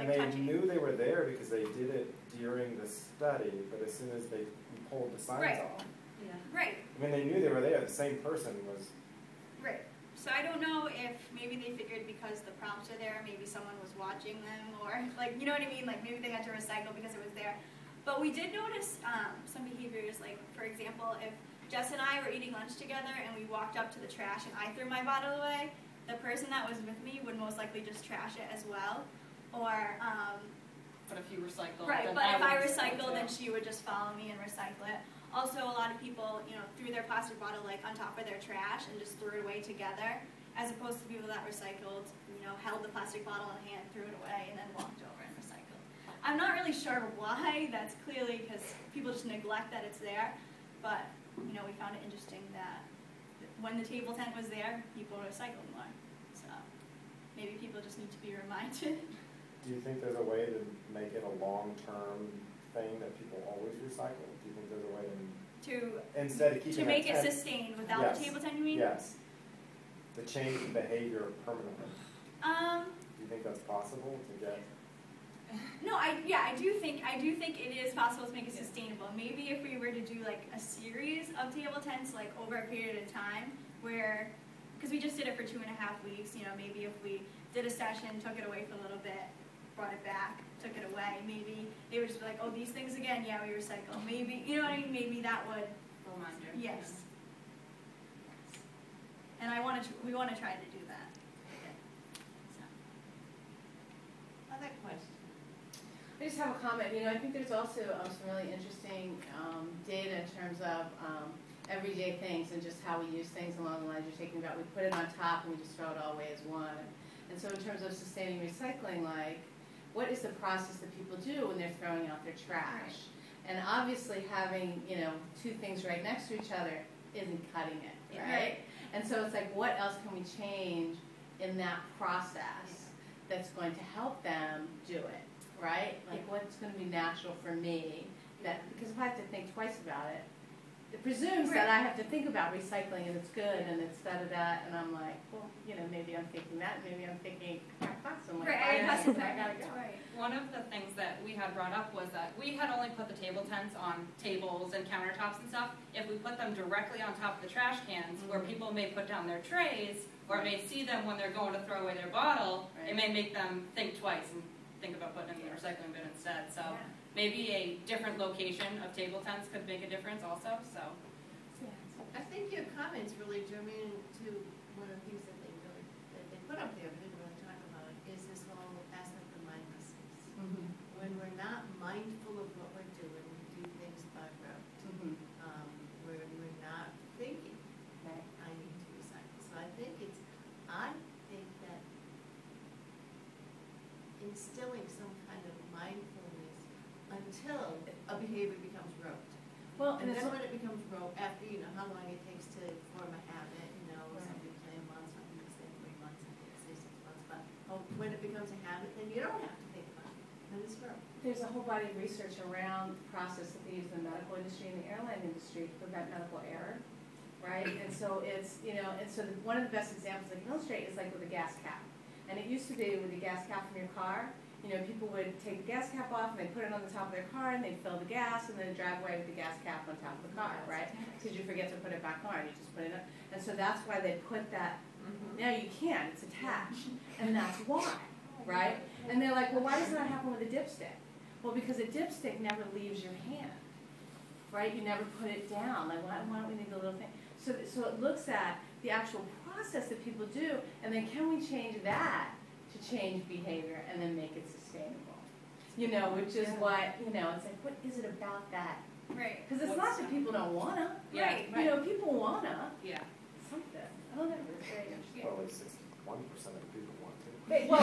like and they touching knew they were there because they did it during the study, but as soon as they pulled the signs off. Yeah. Right. I mean, they knew they were there. The same person was. Right. So I don't know if maybe they figured because the prompts are there, maybe someone was watching them, or like, you know what I mean? Like maybe they had to recycle because it was there. But we did notice some behaviors, like for example, if Jess and I were eating lunch together and we walked up to the trash and I threw my bottle away, the person that was with me would most likely just trash it as well. Or but if you recycle, right, then but if I recycle, then she would just follow me and recycle it. Also, a lot of people, you know, threw their plastic bottle like on top of their trash and just threw it away together, as opposed to people that recycled, you know, held the plastic bottle in hand, threw it away, and then walked over and recycled. I'm not really sure why. That's clearly because people just neglect that it's there. But you know, we found it interesting that when the table tent was there, people recycled more. So maybe people just need to be reminded. Do you think there's a way to make it a long-term thing that people always recycle? Do you think there's a way to instead of keeping to make it sustained without the table tent? You mean? Yes. To change the behavior permanently. Do you think that's possible to get? No, I do think it is possible to make it sustainable. Maybe if we were to do like a series of table tents, like over a period of time, where, because we just did it for 2.5 weeks, you know, maybe if we did a session, took it away for a little bit, brought it back, took it away, maybe they would just be like, oh, these things again, yeah, we recycle. Maybe, you know what I mean? Maybe that would. Reminder. Yes. And we want to try to do that. So. Other question. I just have a comment. You know, I think there's also some really interesting data in terms of everyday things and just how we use things along the lines you're talking about. We put it on top and we just throw it all away as one. And so in terms of sustaining recycling, like, what is the process that people do when they're throwing out their trash? And obviously having, you know, two things right next to each other isn't cutting it, right? And so it's like, what else can we change in that process that's going to help them do it, right? Like, what's going to be natural for me? That, because if I have to think twice about it, it presumes that I have to think about recycling and it's good and it's da-da-da, and I'm like, well, you know, maybe I'm thinking that, maybe I'm thinking, I'm like, I gotta go. One of the things that we had brought up was that we had only put the table tents on tables and countertops and stuff. If we put them directly on top of the trash cans, where people may put down their trays, or may see them when they're going to throw away their bottle, it may make them think twice and think about putting it in the recycling bin instead. So maybe a different location of table tents could make a difference also. So I think your comments really drew me into one of the things that they put up there, but didn't really talk about, is this whole aspect of mindlessness. When we're not mindful of what we're doing, we do things by rote. We're not thinking that I need to recycle. So I think that instilling some kind of mindfulness until a behavior becomes rote. Well, and then when it becomes rote, after, you know, how long it takes to form a habit, you know, some people say a month, some people say 3 months, some people say 6 months, but when it becomes a habit, then you don't have to think about it. Then it's rote. There's a whole body of research around the process that they use in the medical industry and the airline industry to prevent medical error, right? And so it's, you know, and so one of the best examples I can illustrate is like with a gas cap. And it used to be with the gas cap from your car, you know, people would take the gas cap off and they'd put it on the top of their car and they'd fill the gas and then drive away with the gas cap on top of the car, right? Because you forget to put it back on, you just put it on. And so that's why they put that, now you can't, it's attached. And that's why, right? And they're like, well, why does that happen with a dipstick? Well, because a dipstick never leaves your hand, right? You never put it down. Like, why don't we need the little thing? So it looks at the actual process that people do, and then can we change that to change behavior and then make it sustainable? You know, which is what, you know, it's like, what is it about that? Right. Because it's not that people don't wanna. Right. You know, people wanna. yeah. Something. I don't know. It's very interesting. Well, like 61% of people want to. Well,